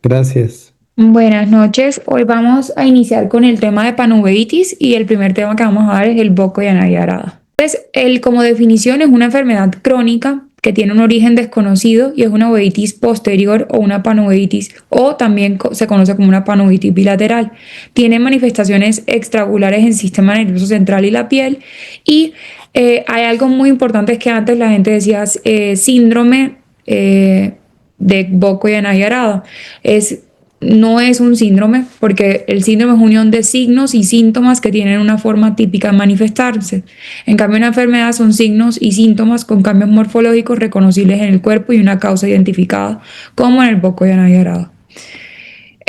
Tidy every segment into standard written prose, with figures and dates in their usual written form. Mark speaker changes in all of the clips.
Speaker 1: Gracias.
Speaker 2: Buenas noches. Hoy vamos a iniciar con el tema de panuveitis y el primer tema que vamos a ver es el boco de Arada. Entonces, como definición es una enfermedad crónica que tiene un origen desconocido y es una uveitis posterior o una panuveitis o también se conoce como una panuveitis bilateral. Tiene manifestaciones extraoculares en el sistema nervioso central y la piel y hay algo muy importante es que antes la gente decía síndrome de boco y Arada. Es no es un síndrome, porque el síndrome es unión de signos y síntomas que tienen una forma típica de manifestarse. En cambio, una enfermedad son signos y síntomas con cambios morfológicos reconocibles en el cuerpo y una causa identificada, como en el boco de Arada.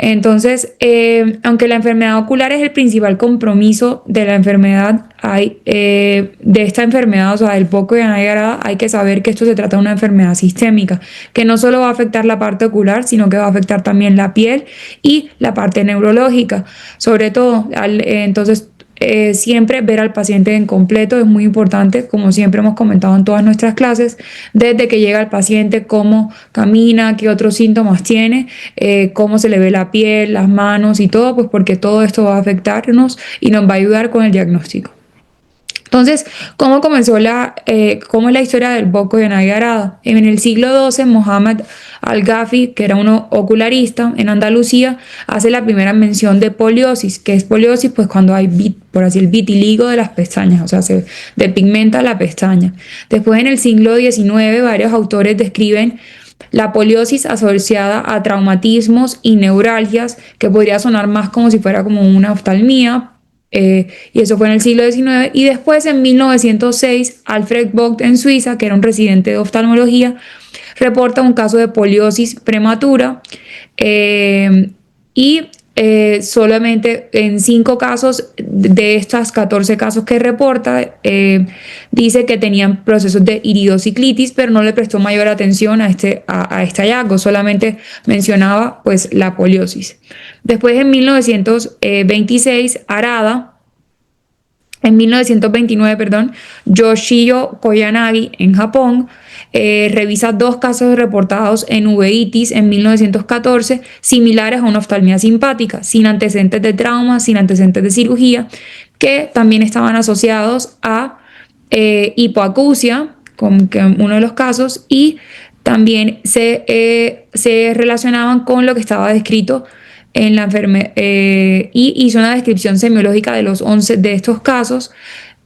Speaker 2: Entonces, aunque la enfermedad ocular es el principal compromiso de la enfermedad, de esta enfermedad, o sea, del boco de Arada, hay que saber que esto se trata de una enfermedad sistémica, que no solo va a afectar la parte ocular, sino que va a afectar también la piel y la parte neurológica. Sobre todo, entonces, siempre ver al paciente en completo es muy importante, como siempre hemos comentado en todas nuestras clases, desde que llega el paciente, cómo camina, qué otros síntomas tiene, cómo se le ve la piel, las manos y todo, pues porque todo esto va a afectarnos y nos va a ayudar con el diagnóstico. Entonces, cómo es la historia del boco de Arada? En el siglo XII, Mohammed Al-Ghafi, que era un ocularista en Andalucía, hace la primera mención de poliosis. ¿Qué es poliosis? Pues cuando hay, por así el vitiligo de las pestañas, o sea, se depigmenta la pestaña. Después, en el siglo XIX, varios autores describen la poliosis asociada a traumatismos y neuralgias, que podría sonar más como si fuera como una oftalmía, y eso fue en el siglo XIX. Y después, en 1906, Alfred Vogt en Suiza, que era un residente de oftalmología, reporta un caso de poliosis prematura y solamente en 5 casos de estas 14 casos que reporta, dice que tenían procesos de iridociclitis, pero no le prestó mayor atención a este hallazgo, solamente mencionaba pues la poliosis. Después, en 1926, Arada, en 1929, perdón, Yoshio Koyanagi en Japón revisa 2 casos reportados en uveitis en 1914, similares a una oftalmía simpática, sin antecedentes de trauma, sin antecedentes de cirugía, que también estaban asociados a hipoacusia, como que uno de los casos, y también se relacionaban con lo que estaba descrito en la enfermedad, y hizo una descripción semiológica de los 11 de estos casos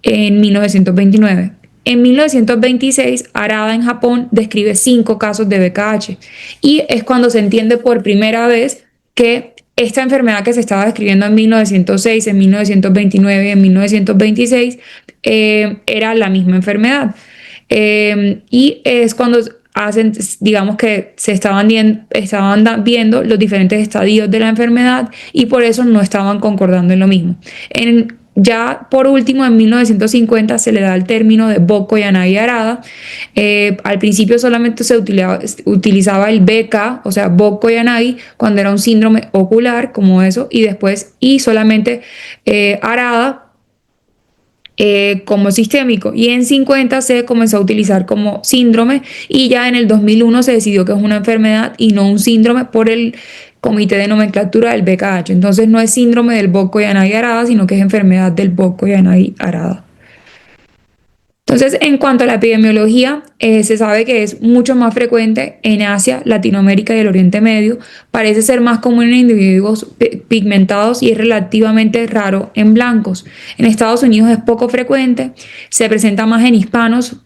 Speaker 2: en 1929. En 1926, Arada en Japón describe 5 casos de BKH y es cuando se entiende por primera vez que esta enfermedad que se estaba describiendo en 1906, en 1929 y en 1926 era la misma enfermedad. Y es cuando hacen, digamos que estaban viendo los diferentes estadios de la enfermedad y por eso no estaban concordando en lo mismo. Ya por último, en 1950 se le da el término de boco y Arada. Al principio solamente se utilizaba el BK, o sea, boco y cuando era un síndrome ocular como eso, y después solamente Arada como sistémico, y en 50 se comenzó a utilizar como síndrome y ya en el 2001 se decidió que es una enfermedad y no un síndrome por el Comité de Nomenclatura del BKH. Entonces no es síndrome del boco y Arada, sino que es enfermedad del boco y Arada. Entonces, en cuanto a la epidemiología, se sabe que es mucho más frecuente en Asia, Latinoamérica y el Oriente Medio. Parece ser más común en individuos pigmentados y es relativamente raro en blancos. En Estados Unidos es poco frecuente, se presenta más en hispanos,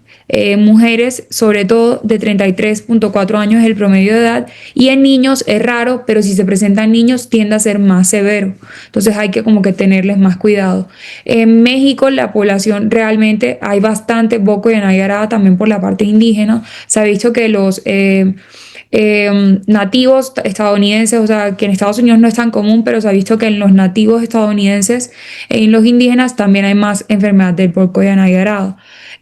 Speaker 2: mujeres, sobre todo de 33.4 años es el promedio de edad, y en niños es raro, pero si se presenta en niños tiende a ser más severo. Entonces hay que como que tenerles más cuidado. En México la población realmente hay bastante boco y Arada también por la parte indígena. Se ha visto que los nativos estadounidenses, o sea, que en Estados Unidos no es tan común, pero se ha visto que en los nativos estadounidenses, en los indígenas también hay más enfermedad del boco y Arada.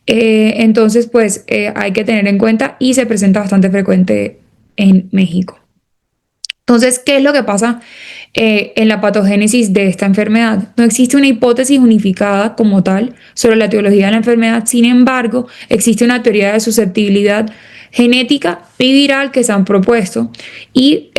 Speaker 2: Entonces, pues hay que tener en cuenta y se presenta bastante frecuente en México. Entonces, ¿qué es lo que pasa en la patogénesis de esta enfermedad? No existe una hipótesis unificada como tal sobre la etiología de la enfermedad, sin embargo, existe una teoría de susceptibilidad genética y viral que se han propuesto y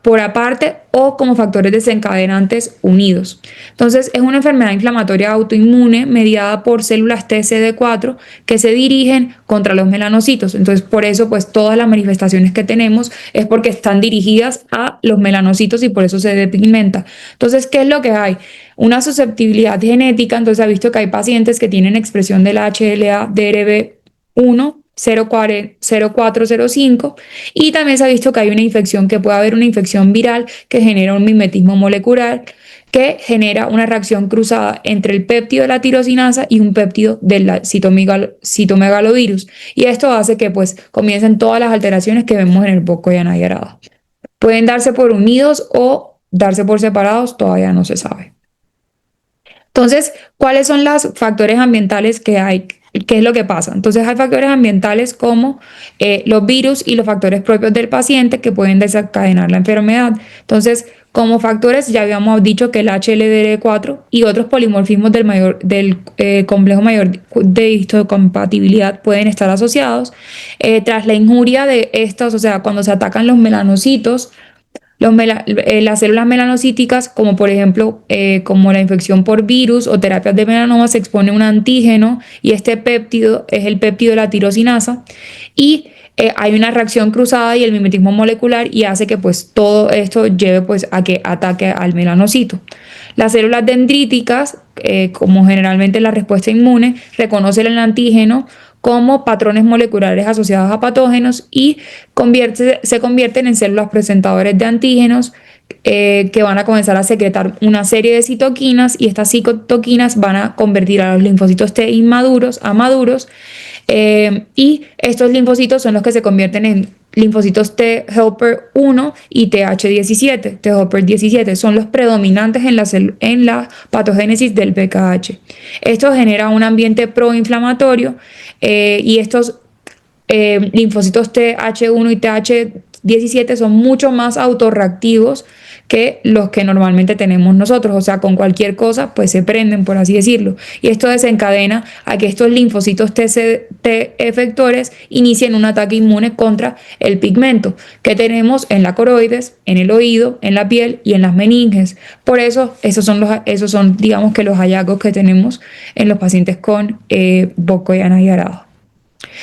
Speaker 2: por aparte o como factores desencadenantes unidos. Entonces es una enfermedad inflamatoria autoinmune mediada por células TCD4 que se dirigen contra los melanocitos. Entonces por eso pues todas las manifestaciones que tenemos es porque están dirigidas a los melanocitos y por eso se despigmenta. Entonces, ¿qué es lo que hay? Una susceptibilidad genética. Entonces se ha visto que hay pacientes que tienen expresión del HLA-DRB1 0405 y también se ha visto que hay una infección, que puede haber una infección viral que genera un mimetismo molecular que genera una reacción cruzada entre el péptido de la tirosinasa y un péptido del citomegalovirus, y esto hace que pues comiencen todas las alteraciones que vemos en el Bocco y Anaya Arada. Pueden darse por unidos o darse por separados, todavía no se sabe. Entonces, ¿cuáles son los factores ambientales que hay? ¿Qué es lo que pasa? Entonces hay factores ambientales como los virus y los factores propios del paciente que pueden desencadenar la enfermedad. Entonces, como factores ya habíamos dicho que el HLDR4 y otros polimorfismos del complejo mayor de histocompatibilidad pueden estar asociados. Tras la injuria de estos, o sea, cuando se atacan los melanocitos, las células melanocíticas, como por ejemplo como la infección por virus o terapias de melanoma, se expone un antígeno y este péptido es el péptido de la tirosinasa y hay una reacción cruzada y el mimetismo molecular y hace que pues todo esto lleve pues a que ataque al melanocito. Las células dendríticas, como generalmente la respuesta inmune, reconocen el antígeno como patrones moleculares asociados a patógenos y se convierten en células presentadoras de antígenos que van a comenzar a secretar una serie de citoquinas, y estas citoquinas van a convertir a los linfocitos T inmaduros a maduros, y estos linfocitos son los que se convierten en linfocitos T helper 1 y TH17. T helper 17 son los predominantes en la patogénesis del BKH. Esto genera un ambiente proinflamatorio y estos linfocitos TH1 y TH17 son mucho más autorreactivos que los que normalmente tenemos nosotros, o sea, con cualquier cosa pues se prenden, por así decirlo, y esto desencadena a que estos linfocitos T efectores inicien un ataque inmune contra el pigmento que tenemos en la coroides, en el oído, en la piel y en las meninges. Por eso esos son digamos que los hallazgos que tenemos en los pacientes con Bocco y Anaya Arada.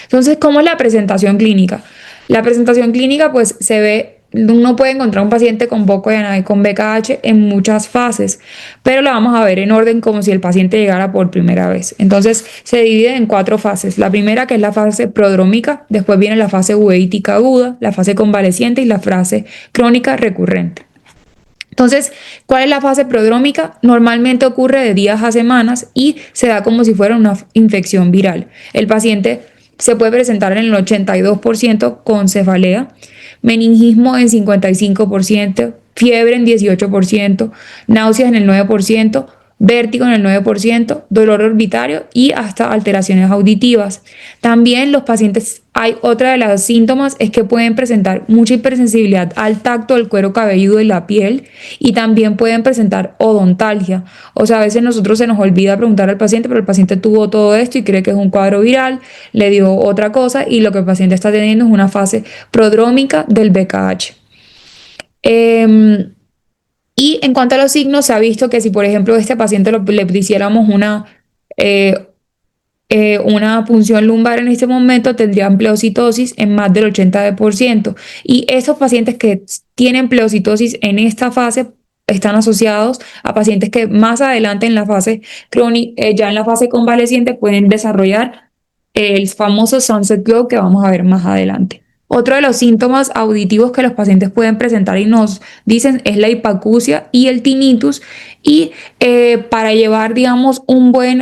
Speaker 2: Entonces, ¿cómo es la presentación clínica? La presentación clínica pues se ve. Uno puede encontrar un paciente con Bocco y Anaya y con BKH en muchas fases, pero la vamos a ver en orden como si el paciente llegara por primera vez. Entonces se divide en 4 fases. La primera, que es la fase prodrómica, después viene la fase uveítica aguda, la fase convaleciente y la fase crónica recurrente. Entonces, ¿cuál es la fase prodrómica? Normalmente ocurre de días a semanas y se da como si fuera una infección viral. El paciente se puede presentar en el 82% con cefalea, meningismo en 55%, fiebre en 18%, náuseas en el 9%, vértigo en el 9%, dolor orbitario y hasta alteraciones auditivas. También los pacientes, hay otra de los síntomas, es que pueden presentar mucha hipersensibilidad al tacto del cuero cabelludo y la piel, y también pueden presentar odontalgia. O sea, a veces nosotros se nos olvida preguntar al paciente, pero el paciente tuvo todo esto y cree que es un cuadro viral, le dio otra cosa y lo que el paciente está teniendo es una fase prodrómica del BKH. Y en cuanto a los signos, se ha visto que si, por ejemplo, a este paciente le hiciéramos una punción lumbar en este momento, tendrían pleocitosis en más del 80%. Y estos pacientes que tienen pleocitosis en esta fase están asociados a pacientes que más adelante en la fase crónica, ya en la fase convaleciente, pueden desarrollar el famoso sunset glow que vamos a ver más adelante. Otro de los síntomas auditivos que los pacientes pueden presentar y nos dicen es la hipacusia y el tinnitus, y para llevar, digamos,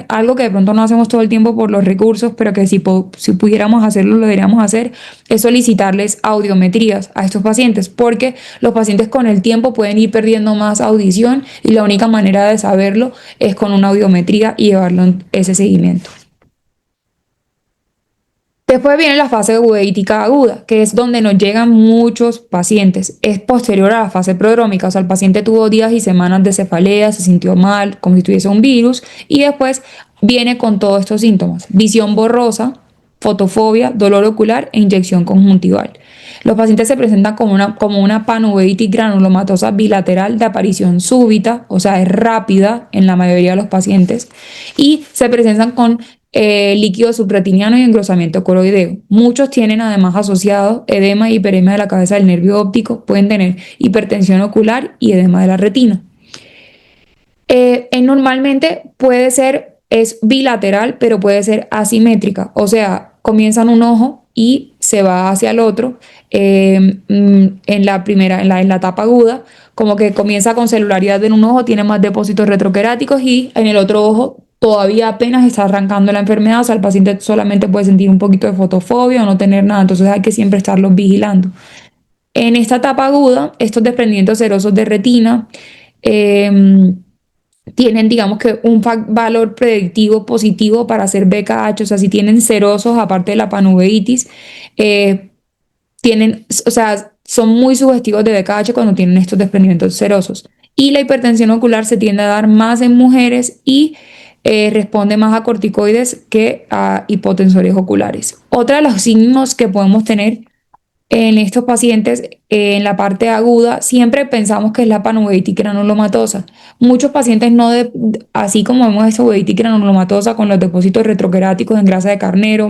Speaker 2: algo que de pronto no hacemos todo el tiempo por los recursos, pero que si pudiéramos hacerlo, lo deberíamos hacer, es solicitarles audiometrías a estos pacientes, porque los pacientes con el tiempo pueden ir perdiendo más audición y la única manera de saberlo es con una audiometría y llevarlo en ese seguimiento. Después viene la fase uveítica aguda, que es donde nos llegan muchos pacientes. Es posterior a la fase prodrómica, o sea, el paciente tuvo días y semanas de cefalea, se sintió mal, como si tuviese un virus, y después viene con todos estos síntomas: visión borrosa, fotofobia, dolor ocular e inyección conjuntival. Los pacientes se presentan como una panuveitis granulomatosa bilateral de aparición súbita, o sea, es rápida en la mayoría de los pacientes, y se presentan con líquido subretiniano y engrosamiento coroideo. Muchos tienen además asociados edema y hiperemia de la cabeza del nervio óptico, pueden tener hipertensión ocular y edema de la retina. Normalmente es bilateral, pero puede ser asimétrica, o sea, comienza en un ojo y se va hacia el otro. En la etapa aguda, como que comienza con celularidad en un ojo, tiene más depósitos retroqueráticos y en el otro ojo todavía apenas está arrancando la enfermedad, o sea, el paciente solamente puede sentir un poquito de fotofobia o no tener nada, entonces hay que siempre estarlos vigilando. En esta etapa aguda, estos desprendimientos serosos de retina tienen, digamos que, un valor predictivo positivo para hacer BKH, o sea, si tienen serosos, aparte de la panuveitis, o sea, son muy sugestivos de BKH cuando tienen estos desprendimientos serosos. Y la hipertensión ocular se tiende a dar más en mujeres y responde más a corticoides que a hipotensores oculares. Otra de los signos que podemos tener en estos pacientes, en la parte aguda, siempre pensamos que es la panuveitis granulomatosa. Muchos pacientes así como vemos esta uveitis granulomatosa con los depósitos retroqueráticos en grasa de carnero,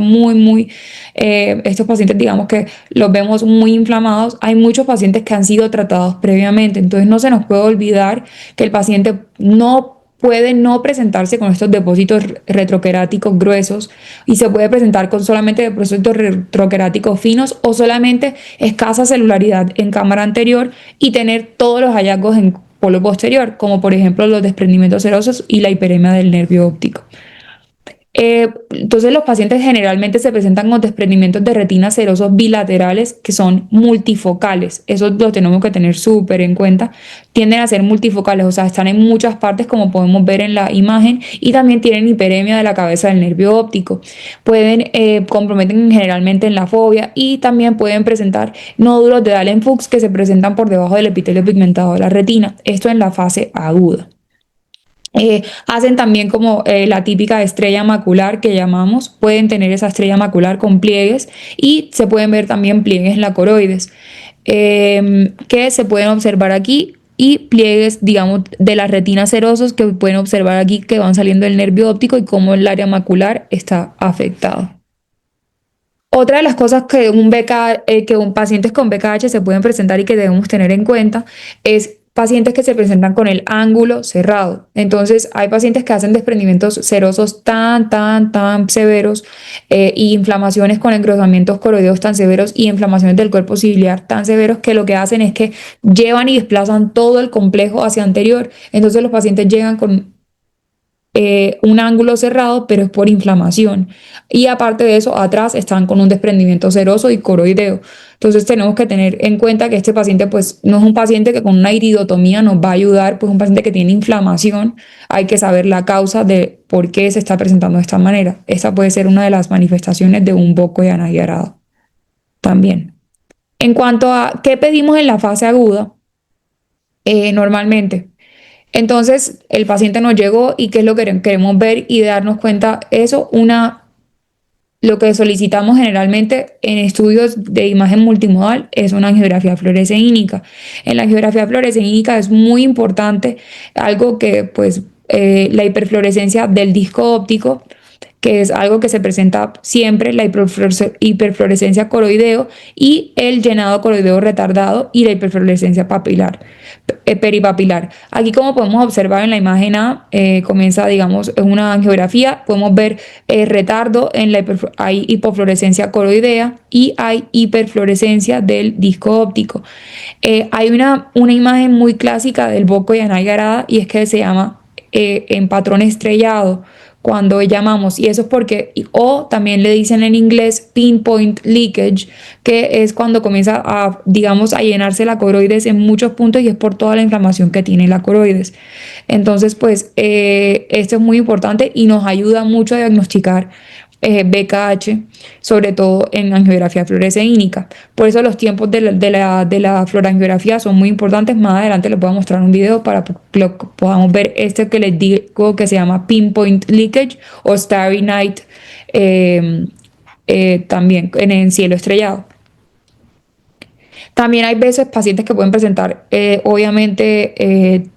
Speaker 2: estos pacientes, digamos que los vemos muy inflamados. Hay muchos pacientes que han sido tratados previamente, entonces no se nos puede olvidar que el paciente no puede no presentarse con estos depósitos retroqueráticos gruesos y se puede presentar con solamente depósitos retroqueráticos finos o solamente escasa celularidad en cámara anterior y tener todos los hallazgos en polo posterior, como por ejemplo los desprendimientos serosos y la hiperemia del nervio óptico. Entonces los pacientes generalmente se presentan con desprendimientos de retina serosos bilaterales que son multifocales. Eso lo tenemos que tener súper en cuenta. Tienden a ser multifocales, o sea, están en muchas partes como podemos ver en la imagen y también tienen hiperemia de la cabeza del nervio óptico. Comprometen generalmente en la fobia y también pueden presentar nódulos de Dahlen-Fuchs que se presentan por debajo del epitelio pigmentado de la retina. Esto en la fase aguda. Hacen también como la típica estrella macular que llamamos, pueden tener esa estrella macular con pliegues y se pueden ver también pliegues en la coroides que se pueden observar aquí y pliegues, digamos, de las retinas serosos que pueden observar aquí que van saliendo del nervio óptico y cómo el área macular está afectado. Otra de las cosas que pacientes con BKH se pueden presentar y que debemos tener en cuenta es pacientes que se presentan con el ángulo cerrado. Entonces, hay pacientes que hacen desprendimientos serosos tan severos y inflamaciones con engrosamientos coroideos tan severos y inflamaciones del cuerpo ciliar tan severos que lo que hacen es que llevan y desplazan todo el complejo hacia anterior. Entonces, los pacientes llegan con un ángulo cerrado, pero es por inflamación. Y aparte de eso, atrás están con un desprendimiento seroso y coroideo. Entonces tenemos que tener en cuenta que este paciente pues no es un paciente que con una iridotomía nos va a ayudar, pues un paciente que tiene inflamación. Hay que saber la causa de por qué se está presentando de esta manera. Esa puede ser una de las manifestaciones de un BOCO de Nagui-Arada también. En cuanto a qué pedimos en la fase aguda, normalmente entonces el paciente nos llegó y qué es lo que queremos ver y darnos cuenta eso. Lo que solicitamos generalmente en estudios de imagen multimodal es una angiografía fluoresceínica. En la angiografía fluoresceínica es muy importante algo que pues la hiperfluorescencia del disco óptico, que es algo que se presenta siempre, la hiperfluorescencia coroideo y el llenado coroideo retardado y la hiperfluorescencia peripapilar. Aquí, como podemos observar en la imagen A, comienza, digamos, en una angiografía, podemos ver retardo hay hipofluorescencia coroidea y hay hiperfluorescencia del disco óptico. Hay una imagen muy clásica del BOCO de Nagui-Arada y es que se llama en patrón estrellado cuando llamamos, y eso es porque, o también le dicen en inglés pinpoint leakage, que es cuando comienza a, digamos, a llenarse la coroides en muchos puntos y es por toda la inflamación que tiene la coroides. Entonces, pues, esto es muy importante y nos ayuda mucho a diagnosticar BKH, sobre todo en angiografía fluoresceínica. Por eso los tiempos de la fluorangiografía son muy importantes. Más adelante les voy a mostrar un video para que lo podamos ver este que les digo que se llama Pinpoint Leakage o Starry Night también en cielo estrellado. También hay veces pacientes que pueden presentar, obviamente,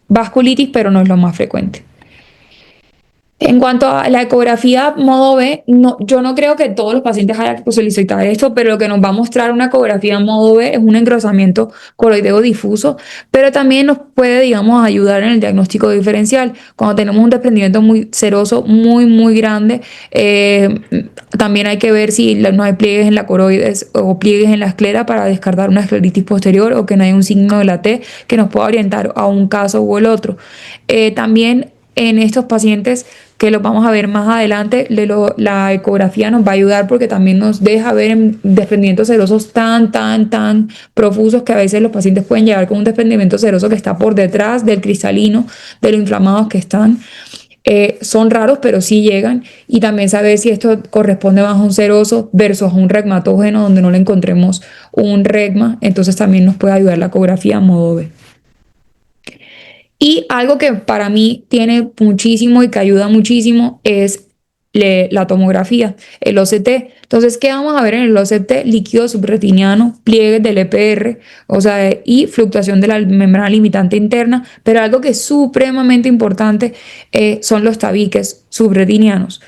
Speaker 2: vasculitis, pero no es lo más frecuente. En cuanto a la ecografía modo B, no, yo no creo que todos los pacientes hayan que solicitar esto, pero lo que nos va a mostrar una ecografía modo B es un engrosamiento coroideo difuso, pero también nos puede, digamos, ayudar en el diagnóstico diferencial. Cuando tenemos un desprendimiento muy seroso, muy grande, también hay que ver si no hay pliegues en la coroides o pliegues en la esclera para descartar una escleritis posterior o que no hay un signo de la T que nos pueda orientar a un caso u el otro. También en estos pacientes que los vamos a ver más adelante, la ecografía nos va a ayudar porque también nos deja ver desprendimientos serosos tan profusos que a veces los pacientes pueden llegar con un desprendimiento seroso que está por detrás del cristalino, de lo inflamados que están. Son raros, pero sí llegan. Y también saber si esto corresponde más a un seroso versus a un regmatógeno donde no le encontremos un regma. Entonces también nos puede ayudar la ecografía modo B. Y algo que para mí tiene muchísimo y que ayuda muchísimo es la tomografía, el OCT. Entonces, ¿qué vamos a ver en el OCT? Líquido subretiniano, pliegues del EPR, o sea, y fluctuación de la membrana limitante interna, pero algo que es supremamente importante son los tabiques subretinianos.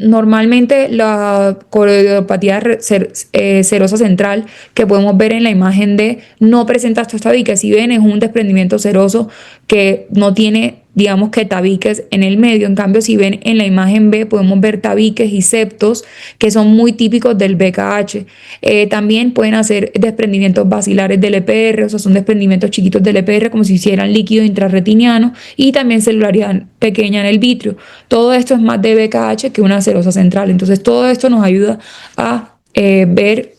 Speaker 2: Normalmente la coroidopatía serosa central que podemos ver en la imagen D no presenta estos tabiques. Si ven, es un desprendimiento seroso que no tiene, digamos, que tabiques en el medio. En cambio, si ven en la imagen B, podemos ver tabiques y septos que son muy típicos del BKH. También pueden hacer desprendimientos basilares del EPR, o sea, son desprendimientos chiquitos del EPR como si hicieran líquido intrarretiniano, y también celularidad pequeña en el vitrio. Todo esto es más de BKH que una serosa central. Entonces, todo esto nos ayuda a ver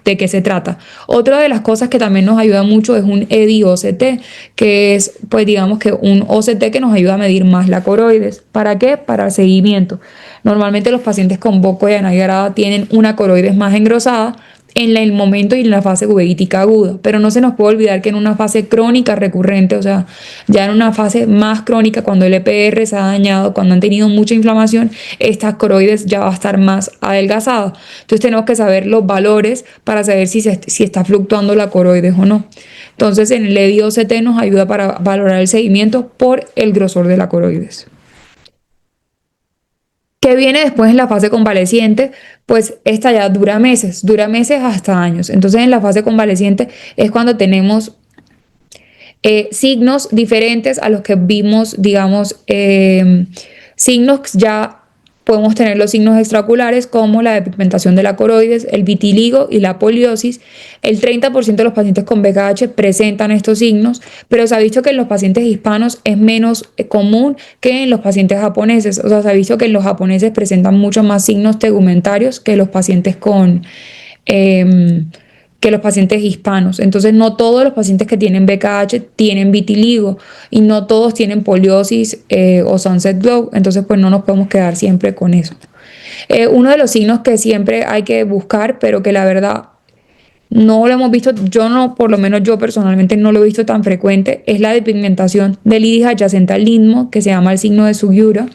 Speaker 2: de qué se trata. Otra de las cosas que también nos ayuda mucho es un EDI-OCT, que es, pues digamos que un OCT que nos ayuda a medir más la coroides. ¿Para qué? Para el seguimiento. Normalmente los pacientes con BOCO y anagrada tienen una coroides más engrosada en el momento y en la fase uveítica aguda, pero no se nos puede olvidar que en una fase crónica recurrente, o sea, ya en una fase más crónica, cuando el EPR se ha dañado, cuando han tenido mucha inflamación, estas coroides ya va a estar más adelgazada. Entonces tenemos que saber los valores para saber si está fluctuando la coroides o no. Entonces en el EDI-OCT nos ayuda para valorar el seguimiento por el grosor de la coroides. ¿Qué viene después en la fase convaleciente? Pues esta ya dura meses hasta años. Entonces en la fase convaleciente es cuando tenemos signos diferentes a los que vimos, digamos, signos ya podemos tener los signos extraoculares como la despigmentación de la coroides, el vitiligo y la poliosis. El 30% de los pacientes con BKH presentan estos signos, pero se ha visto que en los pacientes hispanos es menos común que en los pacientes japoneses. O sea, se ha visto que en los japoneses presentan mucho más signos tegumentarios que los pacientes que los pacientes hispanos. Entonces, no todos los pacientes que tienen BKH tienen vitiligo y no todos tienen poliosis o sunset glow. Entonces, pues no nos podemos quedar siempre con eso. Uno de los signos que siempre hay que buscar, pero que la verdad no lo hemos visto, yo no, por lo menos yo personalmente no lo he visto tan frecuente, es la despigmentación del iris adyacente al istmo, que se llama el signo de Sugiura.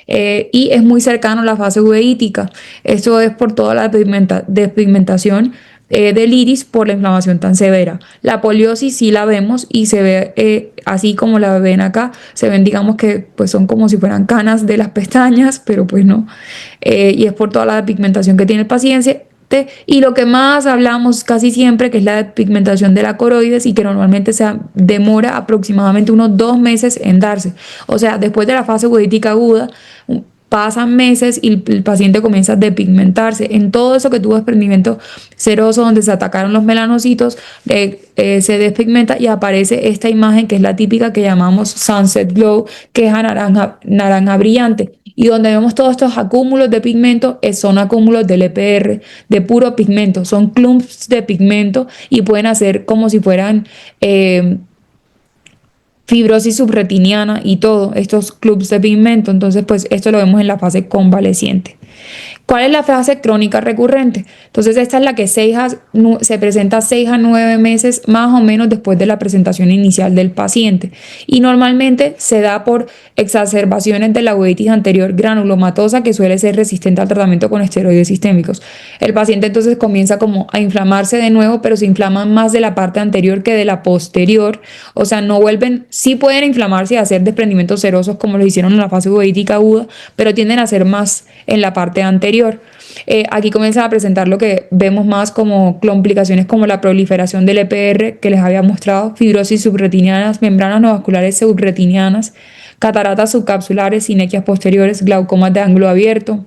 Speaker 2: Y es muy cercano a la fase uveítica. Esto es por toda la despigmentación del iris por la inflamación tan severa. La poliosis sí la vemos y se ve así como la ven acá, se ven, digamos, que pues son como si fueran canas de las pestañas, pero pues no. Y es por toda la pigmentación que tiene el paciente. Y lo que más hablamos casi siempre, que es la pigmentación de la coroides y que normalmente se demora aproximadamente unos 2 meses en darse. O sea, después de la fase uveítica aguda, pasan meses y el paciente comienza a despigmentarse. En todo eso que tuvo desprendimiento seroso, donde se atacaron los melanocitos, se despigmenta y aparece esta imagen que es la típica que llamamos sunset glow, que es a naranja brillante. Y donde vemos todos estos acúmulos de pigmento, son acúmulos del EPR, de puro pigmento. Son clumps de pigmento y pueden hacer como si fueran fibrosis subretiniana y todo, estos clumps de pigmento. Entonces, pues esto lo vemos en la fase convaleciente. ¿Cuál es la fase crónica recurrente? Entonces, esta es la que se presenta 6 a 9 meses más o menos después de la presentación inicial del paciente. Y normalmente se da por exacerbaciones de la uveitis anterior granulomatosa, que suele ser resistente al tratamiento con esteroides sistémicos. El paciente entonces comienza como a inflamarse de nuevo, pero se inflaman más de la parte anterior que de la posterior. O sea, no vuelven, sí pueden inflamarse y hacer desprendimientos serosos como lo hicieron en la fase uveítica aguda, pero tienden a ser más en la parte anterior. Aquí comienzan a presentar lo que vemos más como complicaciones como la proliferación del EPR que les había mostrado, fibrosis subretinianas, membranas no vasculares subretinianas, cataratas subcapsulares, sinequias posteriores, glaucomas de ángulo abierto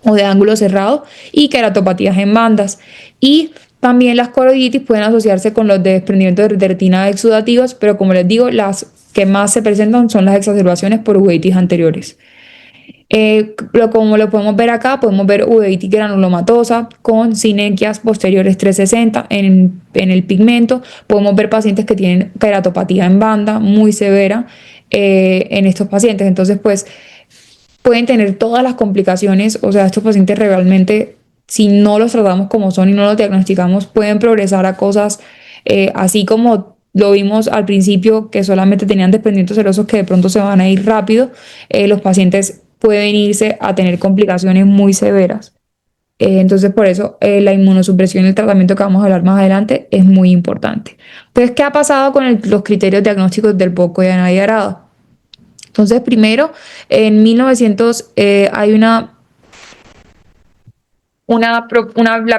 Speaker 2: o de ángulo cerrado y queratopatías en bandas. Y también las coroiditis pueden asociarse con los desprendimientos de retina exudativos, pero como les digo, las que más se presentan son las exacerbaciones por uveitis anteriores. Como lo podemos ver acá, podemos ver uveitis granulomatosa con sinequias posteriores 360 en el pigmento. Podemos ver pacientes que tienen queratopatía en banda muy severa en estos pacientes. Entonces, pues, pueden tener todas las complicaciones. O sea, estos pacientes realmente, si no los tratamos como son y no los diagnosticamos, pueden progresar a cosas así como lo vimos al principio, que solamente tenían desprendimientos serosos que de pronto se van a ir rápido. Los pacientes pueden irse a tener complicaciones muy severas. Entonces, por eso la inmunosupresión y el tratamiento que vamos a hablar más adelante es muy importante. Entonces, ¿qué ha pasado con los criterios diagnósticos del BOCO y ANADI-ARADA? Entonces, primero, en 1900 hay la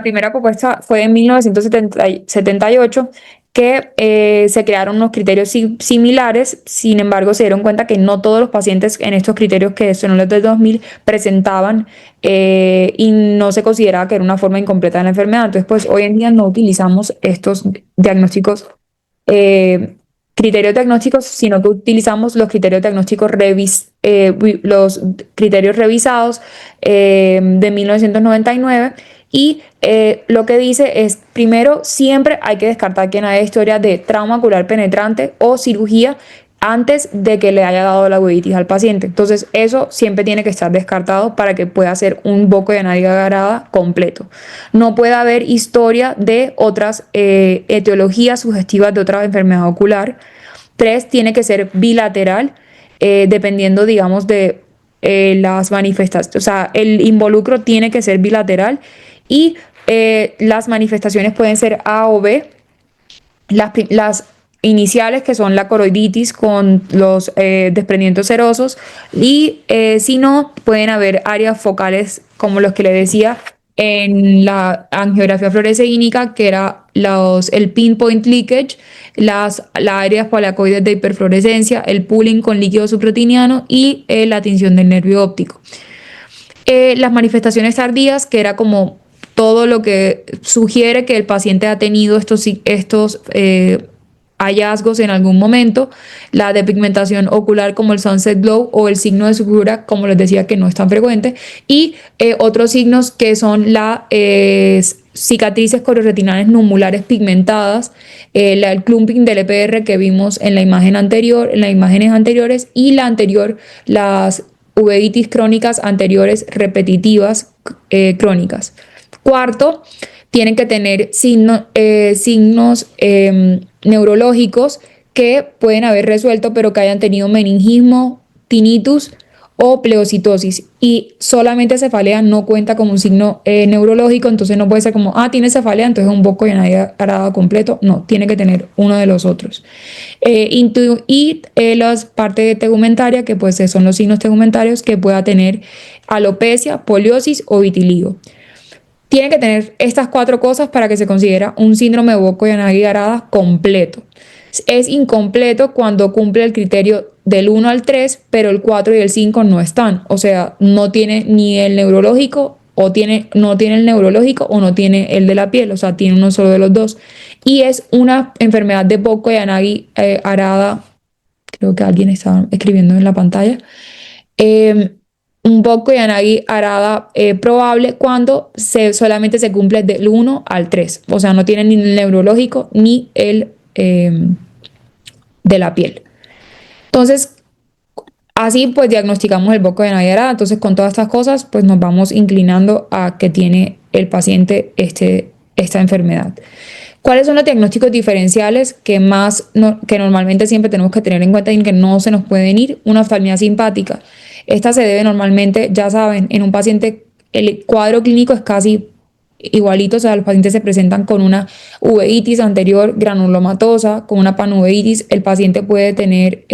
Speaker 2: primera propuesta fue en 1978 que se crearon unos criterios similares. Sin embargo, se dieron cuenta que no todos los pacientes en estos criterios, que son los del 2000, presentaban y no se consideraba que era una forma incompleta de la enfermedad. Entonces, pues hoy en día no utilizamos estos diagnósticos, criterios diagnósticos, sino que utilizamos los criterios diagnósticos los criterios revisados de 1999. Y lo que dice es, primero, siempre hay que descartar que no haya historia de trauma ocular penetrante o cirugía antes de que le haya dado la uveitis al paciente. Entonces, eso siempre tiene que estar descartado para que pueda ser un BOCO de ANADI-ARADA completo. No puede haber historia de otras etiologías sugestivas de otra enfermedad ocular. 3, tiene que ser bilateral, dependiendo, digamos, de las manifestaciones. O sea, el involucro tiene que ser bilateral y las manifestaciones pueden ser A o B. Las iniciales, que son la coroiditis con los desprendimientos serosos, y si no, pueden haber áreas focales como los que le decía en la angiografía fluoresceínica, que era el pinpoint leakage, la área palacoides de hiperfluorescencia, el pooling con líquido subretiniano y la tinción del nervio óptico. Las manifestaciones tardías, que era como todo lo que sugiere que el paciente ha tenido estos hallazgos en algún momento, la depigmentación ocular como el sunset glow o el signo de Sugura, como les decía, que no es tan frecuente, y otros signos que son las cicatrices corioretinales numulares pigmentadas, el clumping del EPR que vimos en la imagen anterior, en las imágenes anteriores, y la anterior, las uveitis crónicas anteriores repetitivas crónicas. Cuarto, tienen que tener signos neurológicos que pueden haber resuelto, pero que hayan tenido meningismo, tinnitus o pleocitosis. Y solamente cefalea no cuenta como un signo neurológico, entonces no puede ser como, tiene cefalea, entonces es un BOCO y ANADI-ARADA completo. No, tiene que tener uno de los otros. Y las partes tegumentaria, que pues son los signos tegumentarios, que pueda tener alopecia, poliosis o vitiligo. Tiene que tener estas 4 cosas para que se considere un síndrome de BOCO y ANADI-ARADA completo. Es incompleto cuando cumple el criterio del 1 al 3, pero el 4 y el 5 no están. O sea, no tiene ni el neurológico no tiene el neurológico o no tiene el de la piel. O sea, tiene uno solo de los dos. Y es una enfermedad de BOCO y ANADI-ARADA. Creo que alguien está escribiendo en la pantalla. Un BOCO y ANADI-ARADA probable cuando solamente se cumple del 1 al 3. O sea, no tiene ni el neurológico ni el de la piel. Entonces, Así pues diagnosticamos el boco de Naguará. Entonces con todas estas cosas pues nos vamos inclinando a que tiene el paciente esta enfermedad. ¿Cuáles son los diagnósticos diferenciales que normalmente siempre tenemos que tener en cuenta y que no se nos pueden ir? Una oftalmia simpática. Esta se debe normalmente, ya saben, en un paciente el cuadro clínico es casi igualito, o sea, los pacientes se presentan con una uveitis anterior granulomatosa, con una panuveitis, el paciente puede tener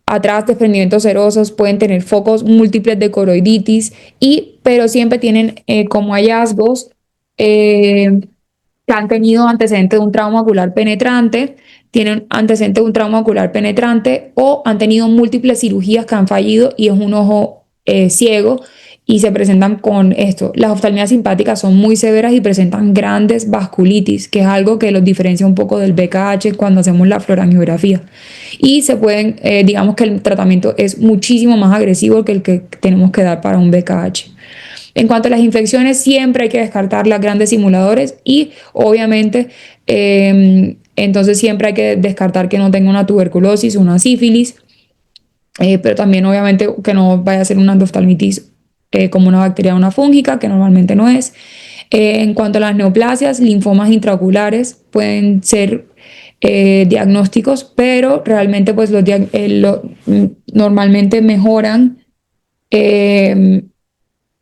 Speaker 2: atrás desprendimientos serosos, pueden tener focos múltiples de coroiditis, pero siempre tienen como hallazgos eh, que han tenido antecedentes de un trauma ocular penetrante, tienen antecedentes de un trauma ocular penetrante o han tenido múltiples cirugías que han fallido y es un ojo ciego y se presentan con esto. Las oftalmias simpáticas son muy severas y presentan grandes vasculitis, que es algo que los diferencia un poco del BKH cuando hacemos la fluorangiografía. Y digamos que el tratamiento es muchísimo más agresivo que el que tenemos que dar para un BKH. En cuanto a las infecciones, siempre hay que descartar las grandes simuladores y obviamente entonces siempre hay que descartar que no tenga una tuberculosis, una sífilis, pero también obviamente que no vaya a ser una endoftalmitis como una bacteria o una fúngica, que normalmente no es. En cuanto a las neoplasias, linfomas intraoculares pueden ser diagnósticos, pero realmente pues normalmente mejoran.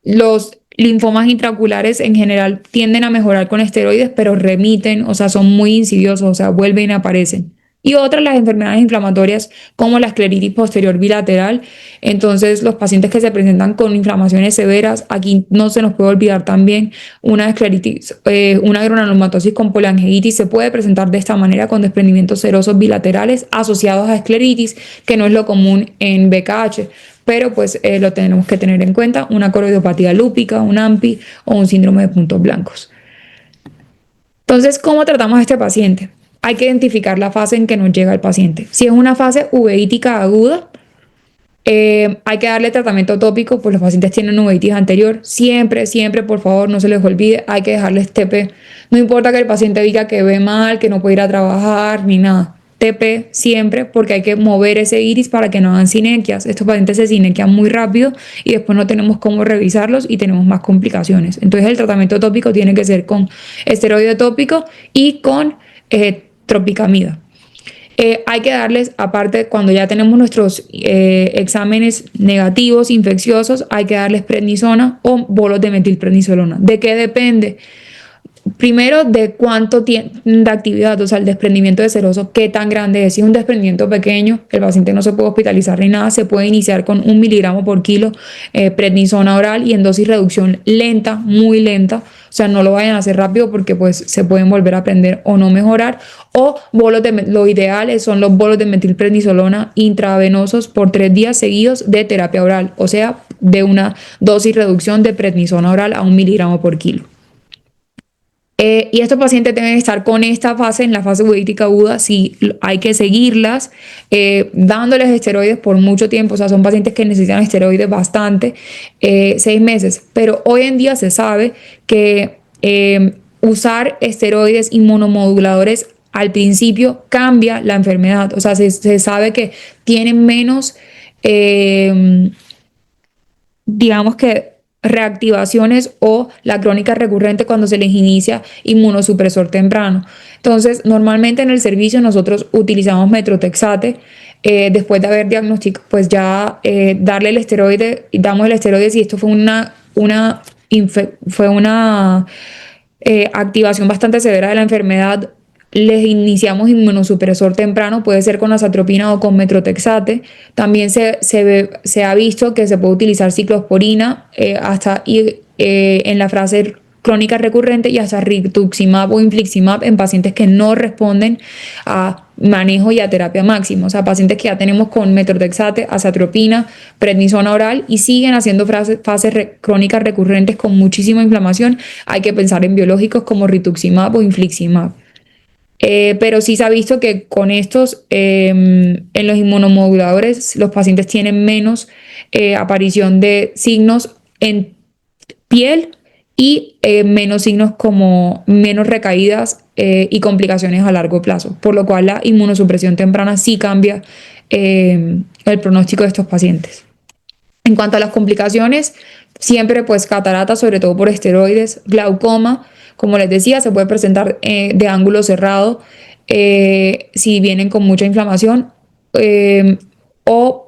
Speaker 2: Los linfomas intraoculares en general tienden a mejorar con esteroides, pero remiten, o sea, son muy insidiosos, o sea, vuelven y aparecen. Y otras, las enfermedades inflamatorias como la escleritis posterior bilateral. Entonces, los pacientes que se presentan con inflamaciones severas, aquí no se nos puede olvidar también una escleritis, una granulomatosis con polangeitis se puede presentar de esta manera con desprendimientos serosos bilaterales asociados a escleritis, que no es lo común en BKH, pero pues lo tenemos que tener en cuenta, una coroidopatía lúpica, un AMPI o un síndrome de puntos blancos. Entonces, ¿cómo tratamos a este paciente? Hay que identificar la fase en que nos llega el paciente. Si es una fase uveítica aguda, hay que darle tratamiento tópico, pues los pacientes tienen uveitis anterior. Siempre, siempre, por favor, no se les olvide, hay que dejarles TP. No importa que el paciente diga que ve mal, que no puede ir a trabajar, ni nada. TP siempre, porque hay que mover ese iris para que no hagan sinequias. Estos pacientes se sinequian muy rápido y después no tenemos cómo revisarlos y tenemos más complicaciones. Entonces el tratamiento tópico tiene que ser con esteroide tópico y con tropicamida. Hay que darles, aparte, cuando ya tenemos nuestros exámenes negativos, infecciosos, hay que darles prednisona o bolos de metilprednisolona. ¿De qué depende? Primero, de cuánto tiene de actividad, o sea, el desprendimiento de seroso, qué tan grande es. Si es un desprendimiento pequeño, el paciente no se puede hospitalizar ni nada, se puede iniciar con 1 miligramo por kilo prednisona oral y en dosis reducción lenta, muy lenta. O sea, no lo vayan a hacer rápido porque pues se pueden volver a aprender o no mejorar. O lo ideal son los bolos de metilprednisolona intravenosos por 3 días seguidos de terapia oral, o sea, de una dosis reducción de prednisona oral a 1 miligramo por kilo. Y estos pacientes deben estar con esta fase, en la fase uveítica aguda, si hay que seguirlas, dándoles esteroides por mucho tiempo, o sea, son pacientes que necesitan esteroides bastante, 6 meses, pero hoy en día se sabe que usar esteroides inmunomoduladores al principio cambia la enfermedad, o sea, se sabe que tienen menos, digamos que reactivaciones o la crónica recurrente cuando se les inicia inmunosupresor temprano. Entonces, normalmente en el servicio nosotros utilizamos metrotexate después de haber diagnosticado, pues ya darle el esteroide, damos el esteroide si esto fue una activación bastante severa de la enfermedad. Les iniciamos inmunosupresor temprano, puede ser con azatropina o con metrotexate. También se ha visto que se puede utilizar ciclosporina en la fase crónica recurrente y hasta rituximab o infliximab en pacientes que no responden a manejo y a terapia máxima. O sea, pacientes que ya tenemos con metrotexate, azatropina, prednisona oral y siguen haciendo fases crónicas recurrentes con muchísima inflamación. Hay que pensar en biológicos como rituximab o infliximab. Pero sí se ha visto que con estos, en los inmunomoduladores, los pacientes tienen menos aparición de signos en piel y menos signos como menos recaídas y complicaciones a largo plazo, por lo cual la inmunosupresión temprana sí cambia el pronóstico de estos pacientes. En cuanto a las complicaciones, siempre pues catarata, sobre todo por esteroides, glaucoma, como les decía, se puede presentar de ángulo cerrado si vienen con mucha inflamación eh, o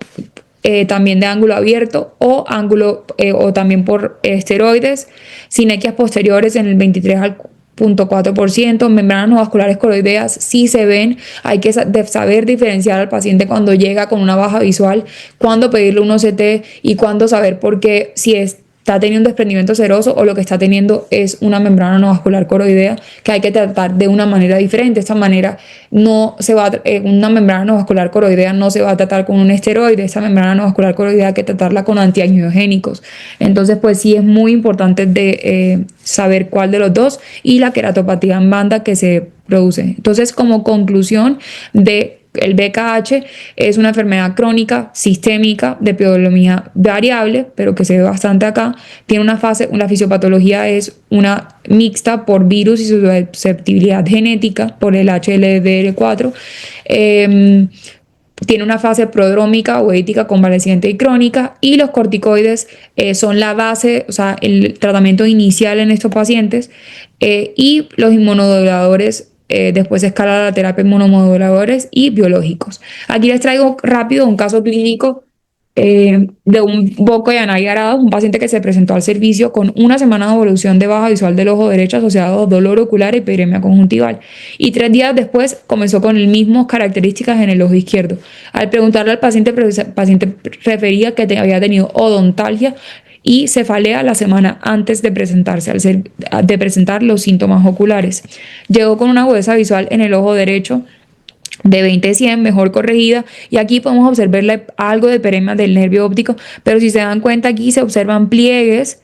Speaker 2: también de ángulo abierto o ángulo o también por esteroides, sinequias posteriores en el 23 al 0.4%, membranas no vasculares coroideas sí se ven, hay que saber diferenciar al paciente cuando llega con una baja visual, cuándo pedirle un OCT y cuándo saber por qué, si está teniendo un desprendimiento seroso o lo que está teniendo es una membrana no vascular coroidea que hay que tratar de una manera diferente. Esta manera no se va una membrana no vascular coroidea no se va a tratar con un esteroide, esta membrana no vascular coroidea hay que tratarla con antiangiogénicos. Entonces, pues sí es muy importante de saber cuál de los dos y la queratopatía en banda que se produce. Entonces, como conclusión de el BKH es una enfermedad crónica, sistémica, de epidemiología variable, pero que se ve bastante acá. Tiene una fase, la fisiopatología es una mixta por virus y susceptibilidad genética por el HLDR4. Tiene una fase prodrómica o ética convaleciente y crónica y los corticoides son la base, o sea, el tratamiento inicial en estos pacientes y los inmunomoduladores. Después se escala la terapia inmunomoduladores y biológicos. Aquí les traigo rápido un caso clínico de un Bocco y Anaya Arada, un paciente que se presentó al servicio con una semana de evolución de baja visual del ojo derecho asociado a dolor ocular y epidemia conjuntival. Y 3 días después comenzó con las mismas características en el ojo izquierdo. Al preguntarle al paciente, el paciente refería que había tenido odontalgia y cefalea la semana antes de de presentar los síntomas oculares. Llegó con una agudeza visual en el ojo derecho de 20-100, mejor corregida, y aquí podemos observarle algo de perema del nervio óptico, pero si se dan cuenta aquí se observan pliegues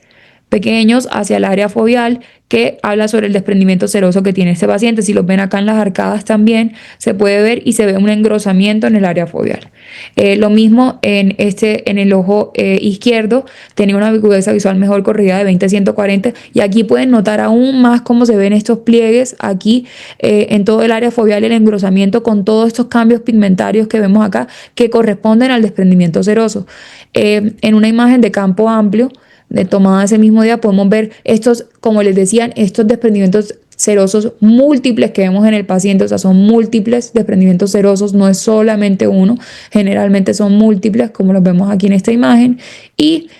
Speaker 2: pequeños hacia el área foveal que habla sobre el desprendimiento seroso que tiene este paciente. Si los ven acá en las arcadas también se puede ver y se ve un engrosamiento en el área foveal. Lo mismo en el ojo izquierdo, tenía una agudeza visual mejor corrigida de 20-140 y aquí pueden notar aún más cómo se ven estos pliegues aquí en todo el área foveal, el engrosamiento con todos estos cambios pigmentarios que vemos acá que corresponden al desprendimiento seroso. En una imagen de campo amplio de tomada ese mismo día podemos ver estos, como les decían, estos desprendimientos serosos múltiples que vemos en el paciente, o sea, son múltiples desprendimientos serosos, no es solamente uno, generalmente son múltiples, como los vemos aquí en esta imagen, y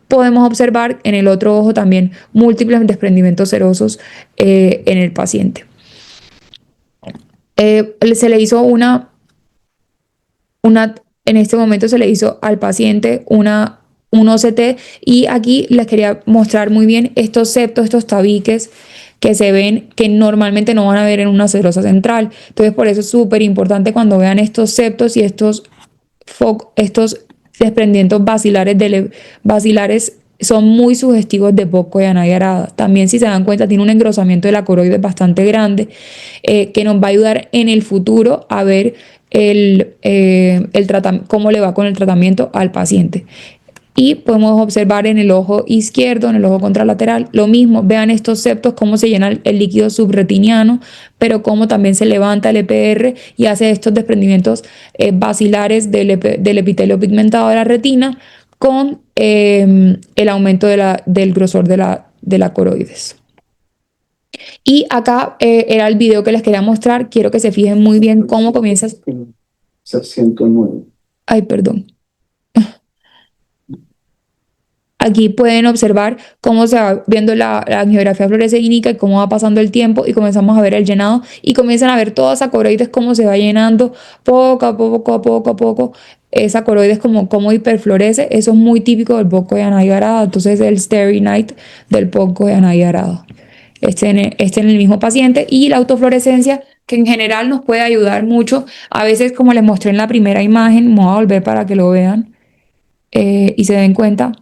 Speaker 2: podemos observar en el otro ojo también múltiples desprendimientos serosos en el paciente. Se le hizo en este momento se le hizo al paciente un OCT y aquí les quería mostrar muy bien estos septos, estos tabiques que se ven que normalmente no van a ver en una serosa central. Entonces por eso es súper importante cuando vean estos septos y estos desprendimientos basilares son muy sugestivos de Bocco y Anaya Arada. También si se dan cuenta tiene un engrosamiento de la coroides bastante grande que nos va a ayudar en el futuro a ver cómo le va con el tratamiento al paciente. Y podemos observar en el ojo izquierdo, en el ojo contralateral, lo mismo. Vean estos septos, cómo se llena el líquido subretiniano, pero cómo también se levanta el EPR y hace estos desprendimientos basilares del epitelio pigmentado de la retina con el aumento del grosor de la coroides. Y acá era el video que les quería mostrar. Quiero que se fijen muy bien cómo comienza. 609. Ay, perdón. Aquí pueden observar cómo se va viendo la angiografía fluorescínica y cómo va pasando el tiempo y comenzamos a ver el llenado y comienzan a ver toda esa coroides cómo se va llenando poco a poco. Esa coroides como hiperflorece. Eso es muy típico del Bocco y Anaya Arada. Entonces el Starry Night del Bocco y Anaya Arada. En el mismo paciente y la autofluorescencia que en general nos puede ayudar mucho. A veces, como les mostré en la primera imagen, me voy a volver para que lo vean y se den cuenta.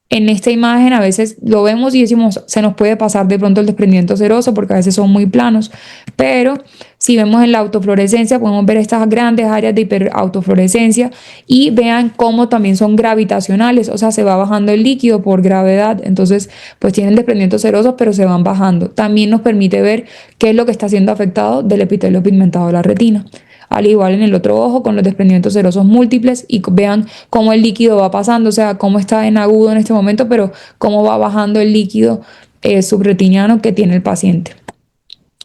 Speaker 2: En esta imagen a veces lo vemos y decimos, se nos puede pasar de pronto el desprendimiento seroso porque a veces son muy planos, pero si vemos en la autofluorescencia podemos ver estas grandes áreas de hiperautofluorescencia y vean cómo también son gravitacionales, o sea, se va bajando el líquido por gravedad, entonces pues tienen desprendimientos serosos pero se van bajando. También nos permite ver qué es lo que está siendo afectado del epitelio pigmentado de la retina. al igual en el otro ojo con los desprendimientos serosos múltiples y vean cómo el líquido va pasando, o sea, cómo está en agudo en este momento, pero cómo va bajando el líquido subretiniano que tiene el paciente.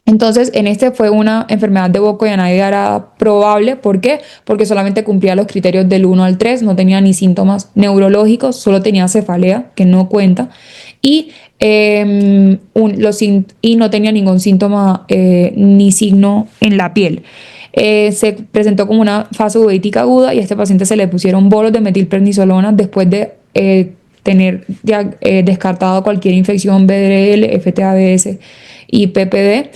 Speaker 2: Entonces, en este fue una enfermedad de Burkitt-Yaray-Arada probable. ¿Por qué? Porque solamente cumplía los criterios del 1 al 3, no tenía ni síntomas neurológicos, solo tenía cefalea, que no cuenta, y, y no tenía ningún síntoma ni signo en la piel. Se presentó como una fase uveitica aguda y a este paciente se le pusieron bolos de metilprednisolona después de tener descartado cualquier infección BDRL, FTABS y PPD.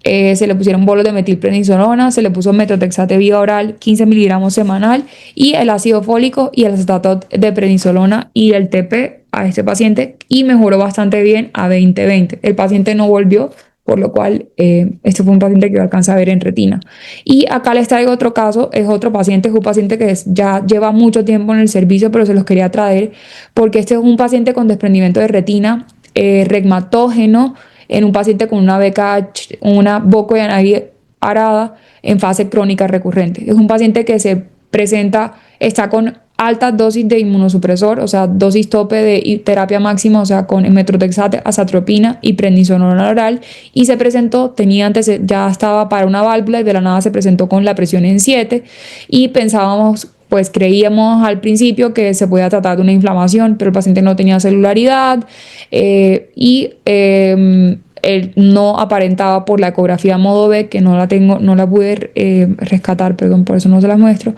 Speaker 2: Se le pusieron bolos de metilprednisolona, se le puso metotrexate vía oral 15 miligramos semanal y el ácido fólico y el acetato de prednisolona y el TP a este paciente y mejoró bastante bien a 20/20. El paciente no volvió, por lo cual este fue un paciente que yo alcancé a ver en retina. Y acá les traigo otro caso, es otro paciente, es un paciente que ya lleva mucho tiempo en el servicio, pero se los quería traer porque este es un paciente con desprendimiento de retina regmatógeno en un paciente con una BKH, una Burkitt-Yaray-Arada en fase crónica recurrente. Es un paciente que se presenta, está con altas dosis de inmunosupresor, o sea, dosis tope de terapia máxima, o sea, con metotrexate, azatropina y prednisolona oral, y se presentó, tenía antes, ya estaba para una válvula y de la nada se presentó con la presión en 7 y pensábamos, pues creíamos al principio que se podía tratar de una inflamación, pero el paciente no tenía celularidad y él no aparentaba por la ecografía modo B, que no la tengo, no la pude rescatar, perdón, por eso no se las muestro.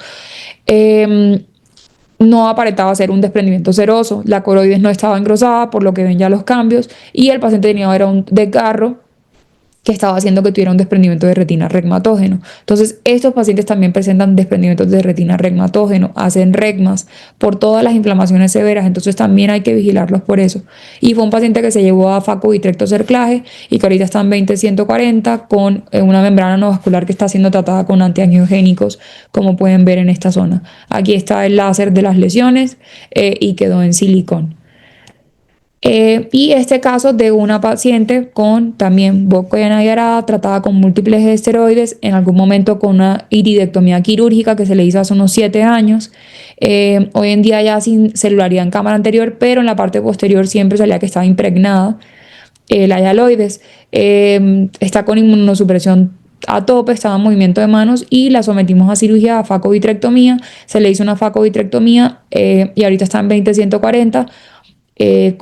Speaker 2: No aparentaba ser un desprendimiento seroso, la coroides no estaba engrosada, por lo que ven ya los cambios, y el paciente tenía era un desgarro que estaba haciendo que tuviera un desprendimiento de retina regmatógeno. Entonces, estos pacientes también presentan desprendimientos de retina regmatógeno, hacen regmas por todas las inflamaciones severas, entonces también hay que vigilarlos por eso. Y fue un paciente que se llevó a facovitrecto cerclaje y que ahorita está en 20-140 con una membrana no vascular que está siendo tratada con antiangiogénicos, como pueden ver en esta zona. Aquí está el láser de las lesiones y quedó en silicón. Y este caso de una paciente con también Burkitt-Yaray-Arada tratada con múltiples esteroides, en algún momento con una iridectomía quirúrgica que se le hizo hace unos 7 años, hoy en día ya sin celularidad en cámara anterior, pero en la parte posterior siempre salía que estaba impregnada la hialoides, está con inmunosupresión a tope, estaba en movimiento de manos y la sometimos a cirugía a facovitrectomía, se le hizo una facovitrectomía y ahorita está en 20-140.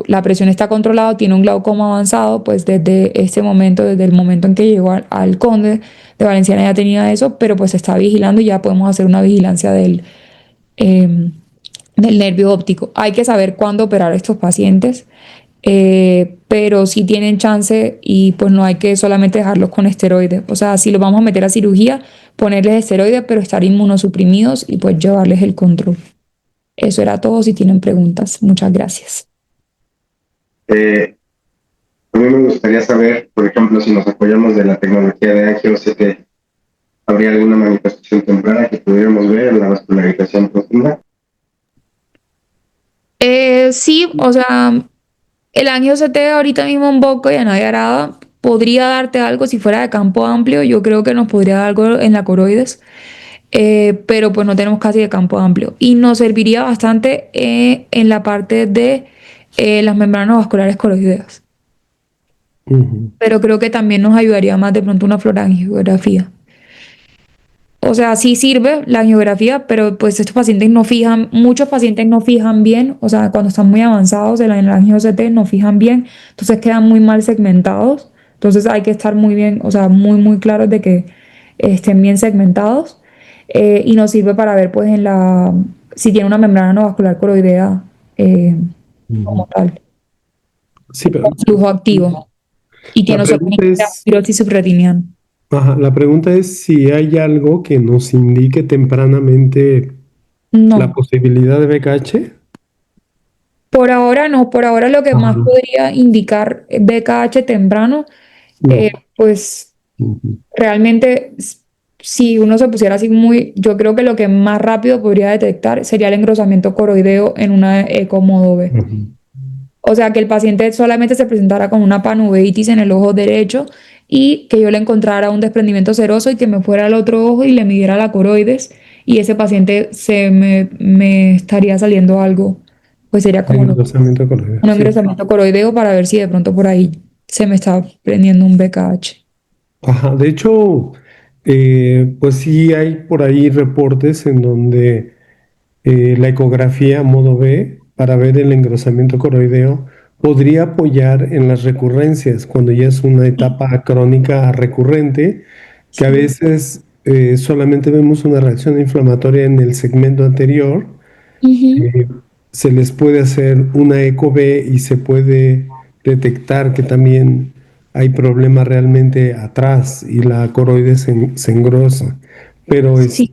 Speaker 2: La presión está controlada, tiene un glaucoma avanzado, pues desde este momento, desde el momento en que llegó al Conde de Valenciana ya tenía eso, pero pues se está vigilando y ya podemos hacer una vigilancia del nervio óptico. Hay que saber cuándo operar a estos pacientes, pero sí tienen chance y pues no hay que solamente dejarlos con esteroides. O sea, si los vamos a meter a cirugía, ponerles esteroides, pero estar inmunosuprimidos y pues llevarles el control. Eso era todo. Si tienen preguntas, muchas gracias.
Speaker 1: A mí me gustaría saber, por ejemplo, si nos apoyamos de la tecnología de AngioCT, ¿habría alguna manifestación temprana que pudiéramos ver en la vascularización profunda?
Speaker 2: Sí, o sea, el AngioCT ahorita mismo en Burkitt-Yaray-Arada podría darte algo si fuera de campo amplio. Yo creo que nos podría dar algo en la coroides, pero pues no tenemos casi de campo amplio. Y nos serviría bastante en la parte de las membranas vasculares coroideas. Pero creo que también nos ayudaría más de pronto una fluorangiografía. O sea, sí sirve la angiografía, pero pues estos pacientes no fijan, muchos pacientes no fijan bien, o sea, cuando están muy avanzados en la angio-CT no fijan bien, entonces quedan muy mal segmentados. Entonces hay que estar muy bien, o sea, muy claros de que estén bien segmentados y nos sirve para ver pues si tiene una membrana no vascular coroidea como tal,
Speaker 3: Sí, pero
Speaker 2: con flujo activo y
Speaker 3: la
Speaker 2: tiene
Speaker 3: pregunta es,
Speaker 2: fibrosis subretiniana.
Speaker 3: la pregunta es si hay algo que nos indique tempranamente la
Speaker 2: No.
Speaker 3: posibilidad de BKH.
Speaker 2: Por ahora no, por ahora lo que más
Speaker 3: Ajá.
Speaker 2: podría indicar BKH temprano,
Speaker 3: No.
Speaker 2: pues
Speaker 3: Ujú.
Speaker 2: realmente si uno se pusiera así muy, yo creo que lo que más rápido podría detectar sería el engrosamiento coroideo en una eco modo B.
Speaker 3: Ujú.
Speaker 2: O sea, que el paciente solamente se presentara con una panuveitis en el ojo derecho y que yo le encontrara un desprendimiento seroso y que me fuera al otro ojo y le midiera la coroides y ese paciente me estaría saliendo algo, pues sería como
Speaker 3: Engrosamiento coroideo,
Speaker 2: un
Speaker 3: sí.
Speaker 2: engrosamiento coroideo para ver si de pronto por ahí se me está prendiendo un BKH.
Speaker 3: Ajá, de hecho, pues sí hay por ahí reportes en donde la ecografía modo B para ver el engrosamiento coroideo podría apoyar en las recurrencias cuando ya es una etapa crónica recurrente, que a
Speaker 2: Sí.
Speaker 3: veces solamente vemos una reacción inflamatoria en el segmento anterior.
Speaker 2: Ujú.
Speaker 3: eh, Se les puede hacer una eco B y se puede detectar que también hay problema realmente atrás y la coroide se engrosa. Pero
Speaker 2: Sí,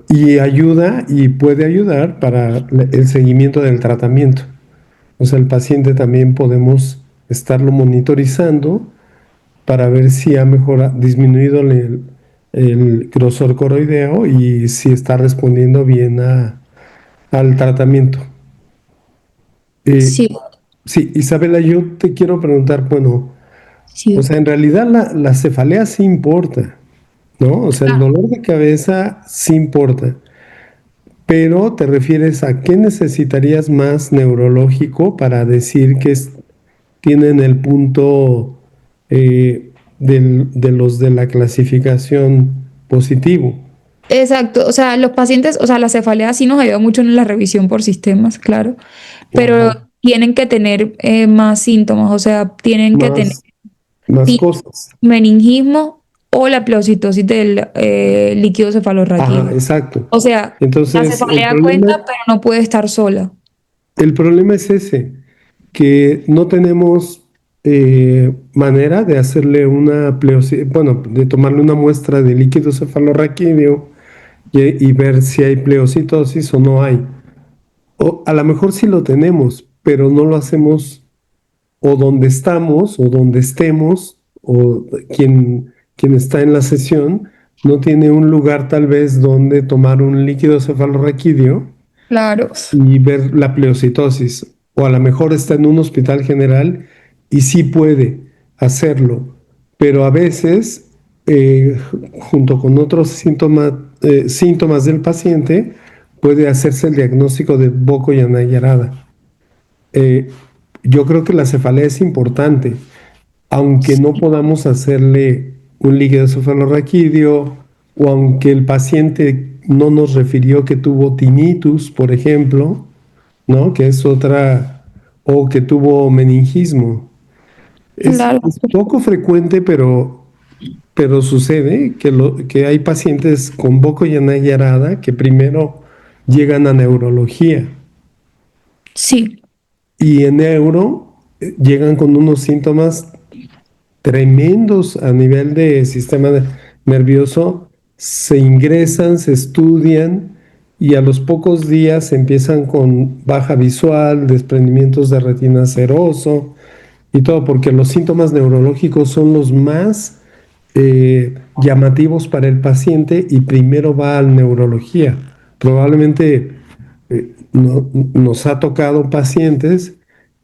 Speaker 3: y ayuda y puede ayudar para el seguimiento del tratamiento. O sea, el paciente también podemos estarlo monitorizando para ver si ha mejorado, disminuido el grosor coroideo y si está respondiendo bien al tratamiento. Eh,
Speaker 2: sí,
Speaker 3: sí, Isabela, yo te quiero preguntar, bueno,
Speaker 2: sí,
Speaker 3: o sea,
Speaker 2: doctor.
Speaker 3: en realidad la cefalea sí importa, ¿no? O sea, el dolor de cabeza sí importa. Pero te refieres a qué necesitarías más neurológico para decir que tienen el punto de los de la clasificación positivo.
Speaker 2: Exacto, o sea, los pacientes, o sea, la cefalea sí nos ayuda mucho en la revisión por sistemas, claro, pero
Speaker 3: Ajá.
Speaker 2: tienen que tener más síntomas, o sea, tienen que tener
Speaker 3: Más, más
Speaker 2: ti-
Speaker 3: cosas.
Speaker 2: meningismo o la pleocitosis del líquido
Speaker 3: Ajá,
Speaker 2: cefalorraquídeo.
Speaker 3: exacto.
Speaker 2: O sea, la
Speaker 3: Entonces,
Speaker 2: cefalea cuenta, pero no puede estar sola.
Speaker 3: el problema es ese, que no tenemos manera de hacerle una bueno, de tomarle una muestra de líquido cefalorraquídeo y ver si hay pleocitosis o no hay. O a lo mejor sí lo tenemos, pero no lo hacemos o donde estamos o donde estemos o quien está en la sesión no tiene un lugar tal vez donde tomar un líquido cefalorraquídeo
Speaker 2: Claro.
Speaker 3: y ver la pleocitosis. O a lo mejor está en un hospital general y sí puede hacerlo, pero a veces, junto con otros síntomas del paciente, puede hacerse el diagnóstico de Boco y Anayarada. Eh, yo creo que la cefalea es importante, aunque no podamos hacerle un líquido cefalorraquídeo o aunque el paciente no nos refirió que tuvo tinnitus, por ejemplo, ¿no? Que es otra, o que tuvo meningismo.
Speaker 2: Claro.
Speaker 3: Es poco frecuente, pero sucede que hay pacientes con Boco y Anaya Arada que primero llegan a neurología
Speaker 2: Sí,
Speaker 3: y en neuro llegan con unos síntomas tremendos a nivel de nervioso, se ingresan, se estudian y a los pocos días empiezan con baja visual, desprendimientos de retina seroso y todo, porque los síntomas neurológicos son los más llamativos para el paciente y primero va a la neurología. Probablemente nos ha tocado pacientes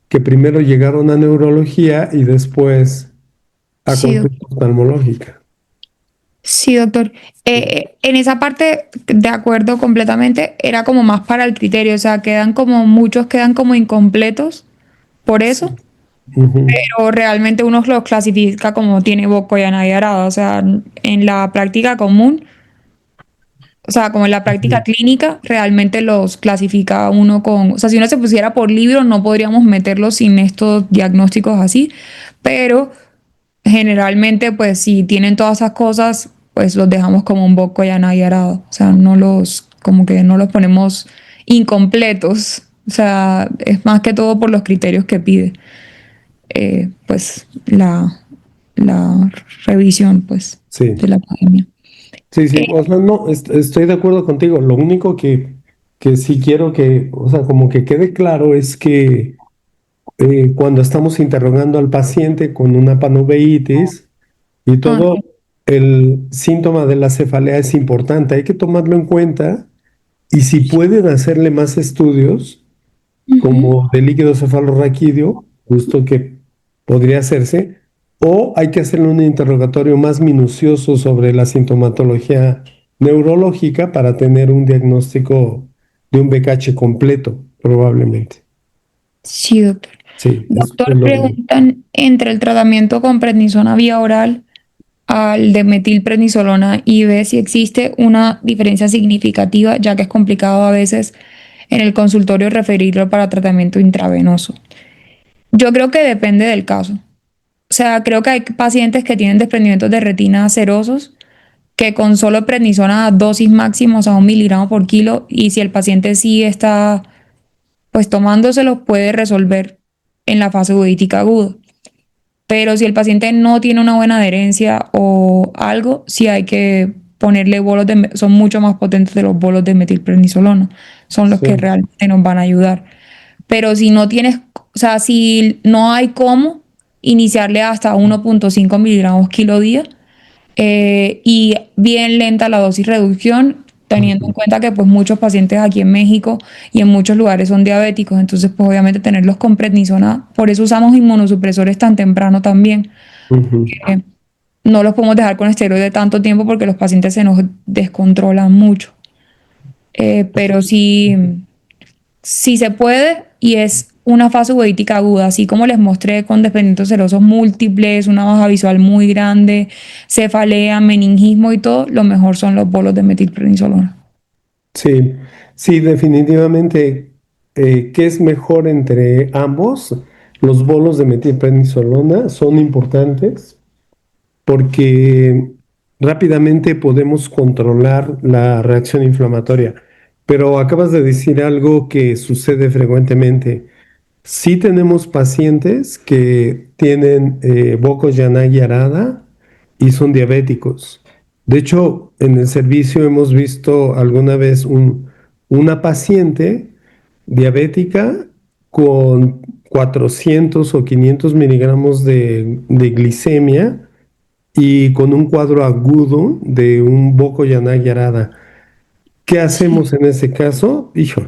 Speaker 3: que primero llegaron a neurología y después a
Speaker 2: sí,
Speaker 3: consulta oftalmológica.
Speaker 2: sí, doctor. En esa parte, de acuerdo completamente, era como más para el criterio, o sea, muchos quedan como incompletos por
Speaker 3: Sí.
Speaker 2: eso,
Speaker 3: Ujú,
Speaker 2: pero realmente uno los clasifica como tiene Boco y Arada, o sea, en la práctica común, o sea, como en la práctica
Speaker 3: ujú.
Speaker 2: clínica, realmente los clasifica uno con, o sea, si uno se pusiera por libro, no podríamos meterlos sin estos diagnósticos así, pero generalmente, pues si tienen todas esas cosas, pues los dejamos como un poco ya nadie arado. O sea, como que no los ponemos incompletos. O sea, es más que todo por los criterios que pide, pues, la revisión, pues, de
Speaker 3: Sí,
Speaker 2: la academia.
Speaker 3: sí, sí. O sea, no, estoy de acuerdo contigo. Lo único que sí quiero que, o sea, como que quede claro es que cuando estamos interrogando al paciente con una panoveitis y
Speaker 2: Ah,
Speaker 3: todo, el síntoma de la cefalea es importante. Hay que tomarlo en cuenta y si pueden hacerle más estudios,
Speaker 2: ujú.
Speaker 3: como de líquido cefalorraquídeo, justo que podría hacerse, o hay que hacerle un interrogatorio más minucioso sobre la sintomatología neurológica para tener un diagnóstico de un BKH completo, probablemente.
Speaker 2: Sí, doctor.
Speaker 3: Sí, es
Speaker 2: Doctor,
Speaker 3: lo...
Speaker 2: preguntan entre el tratamiento con prednisona vía oral al de metilprednisolona y ve si existe una diferencia significativa, ya que es complicado a veces en el consultorio referirlo para tratamiento intravenoso. Yo creo que depende del caso. O sea, creo que hay pacientes que tienen desprendimientos de retina serosos que con solo prednisona a dosis máximos a 1 mg/kg y si el paciente sí está pues tomándoselos puede resolver en la fase uveitica aguda. Pero si el paciente no tiene una buena adherencia o algo, sí hay que ponerle bolos son mucho más potentes de los bolos de metilprednisolona, son los que
Speaker 3: Sí.
Speaker 2: realmente nos van a ayudar. Pero si no tienes, o sea, si no hay cómo iniciarle hasta 1,5 mg/kg día, y bien lenta la dosis reducción, teniendo en cuenta que pues muchos pacientes aquí en México y en muchos lugares son diabéticos, entonces pues obviamente tenerlos con prednisona, por eso usamos inmunosupresores tan temprano también.
Speaker 3: Ujú.
Speaker 2: Eh, no los podemos dejar con esteroide tanto tiempo porque los pacientes se nos descontrolan mucho. Pero si se puede y es una fase uveitica aguda, así como les mostré con desprendimientos serosos múltiples, una baja visual muy grande, cefalea, meningismo y todo, lo mejor son los bolos de metilprednisolona.
Speaker 3: Sí, sí, definitivamente. ¿Qué es mejor entre ambos? Los bolos de metilprednisolona son importantes porque rápidamente podemos controlar la reacción inflamatoria. Pero acabas de decir algo que sucede frecuentemente. Sí tenemos pacientes que tienen Voco-Yanagi Arada y son diabéticos. De hecho, en el servicio hemos visto alguna vez una paciente diabética con 400 o 500 miligramos de glicemia y con un cuadro agudo de un Voco-Yanagi Arada. ¿Qué
Speaker 2: Sí.
Speaker 3: hacemos en ese caso? Hijo,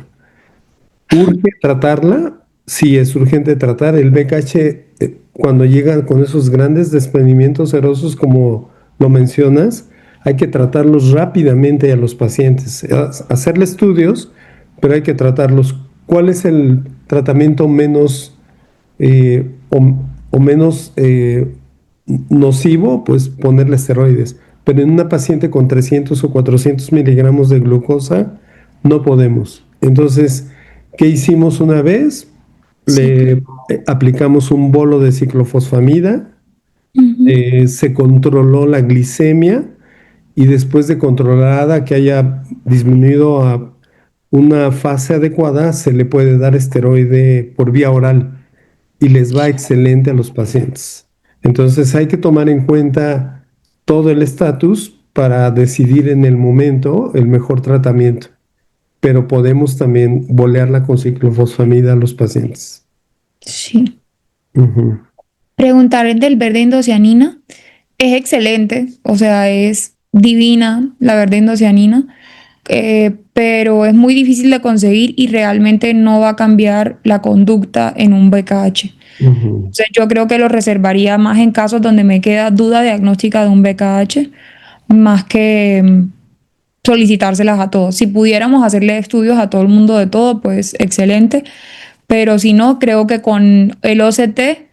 Speaker 3: ¿urge tratarla? Sí, es urgente tratar. El BKH, cuando llegan con esos grandes desprendimientos serosos, como lo mencionas, hay que tratarlos rápidamente a los pacientes. Hacerle estudios, pero hay que tratarlos. ¿Cuál es el tratamiento menos o menos nocivo? Pues ponerle esteroides. Pero en una paciente con 300 o 400 miligramos de glucosa, no podemos. Entonces, ¿qué hicimos una vez?
Speaker 2: Sí.
Speaker 3: Le aplicamos un bolo de ciclofosfamida,
Speaker 2: Ujú.
Speaker 3: se controló la glicemia y después de controlada que haya disminuido a una fase adecuada, se le puede dar esteroide por vía oral y les va excelente a los pacientes. Entonces hay que tomar en cuenta todo el estatus para decidir en el momento el mejor tratamiento, pero podemos también bolearla con ciclofosfamida a los pacientes.
Speaker 2: Sí.
Speaker 3: Ujú.
Speaker 2: Preguntar del verde indocianina es excelente, o sea, es divina la verde indocianina, pero es muy difícil de conseguir y realmente no va a cambiar la conducta en un BKH.
Speaker 3: Ujú.
Speaker 2: Entonces, yo creo que lo reservaría más en casos donde me queda duda diagnóstica de un BKH, más que solicitárselas a todos. Si pudiéramos hacerle estudios a todo el mundo de todo, pues excelente, pero si no, creo que con el OCT,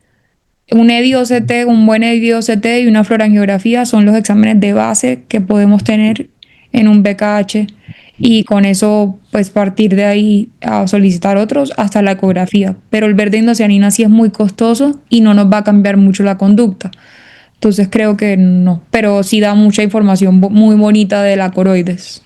Speaker 2: un EDI-OCT, un buen EDI-OCT y una florangiografía son los exámenes de base que podemos tener en un BKH y con eso pues partir de ahí a solicitar otros hasta la ecografía. Pero el verde indocianina sí es muy costoso y no nos va a cambiar mucho la conducta. Entonces creo que no, pero sí da mucha información muy bonita de la coroides.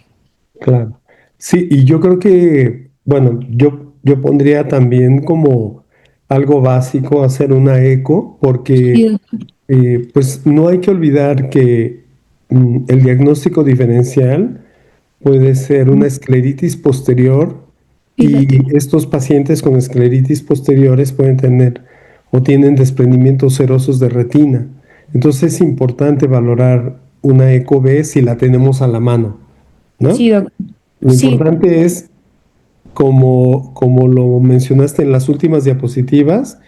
Speaker 3: Claro. Sí, y yo creo que, bueno, yo pondría también como algo básico hacer una eco,
Speaker 2: Sí,
Speaker 3: porque pues no hay que olvidar que el diagnóstico diferencial puede ser una escleritis posterior
Speaker 2: fíjate.
Speaker 3: y estos pacientes con escleritis posteriores pueden tener o tienen desprendimientos serosos de retina. Entonces es importante valorar una eco B si la tenemos a la mano,
Speaker 2: Sí,
Speaker 3: ¿no?
Speaker 2: doctor.
Speaker 3: Lo
Speaker 2: Sí,
Speaker 3: importante es, como lo mencionaste en las últimas diapositivas,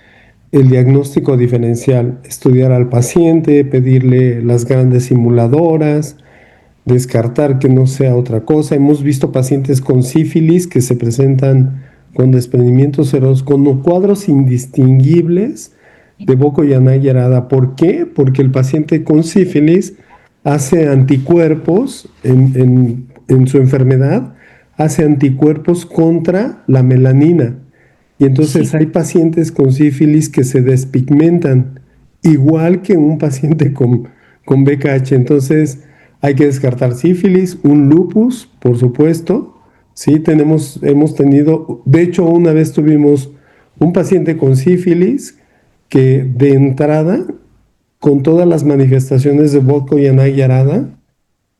Speaker 3: el diagnóstico diferencial, estudiar al paciente, pedirle las grandes simuladoras, descartar que no sea otra cosa. Hemos visto pacientes con sífilis que se presentan con desprendimientos serosos, con cuadros indistinguibles de Burkitt-Gianai y Arada. ¿Por qué? Porque el paciente con sífilis hace anticuerpos en su enfermedad, hace anticuerpos contra la melanina. Y entonces
Speaker 2: Sí,
Speaker 3: hay pacientes con sífilis que se despigmentan, igual que un paciente con BKH. Entonces hay que descartar sífilis, un lupus, por supuesto. Sí, hemos tenido, de hecho, una vez tuvimos un paciente con sífilis que de entrada, con todas las manifestaciones de Burkitt-Gianai y Arada,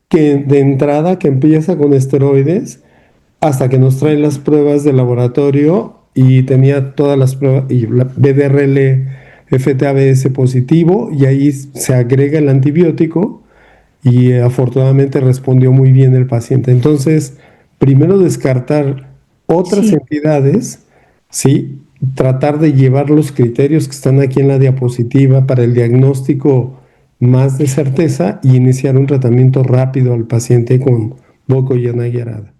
Speaker 3: que de entrada que empieza con esteroides hasta que nos trae las pruebas de laboratorio y tenía todas las pruebas y la BDRL FTABS positivo y ahí se agrega el antibiótico y afortunadamente respondió muy bien el paciente. Entonces, primero descartar otras
Speaker 2: sí.
Speaker 3: entidades, ¿sí? Tratar de llevar los criterios que están aquí en la diapositiva para el diagnóstico más de certeza y iniciar un tratamiento rápido al paciente con Burkitt-Gianai y Arada.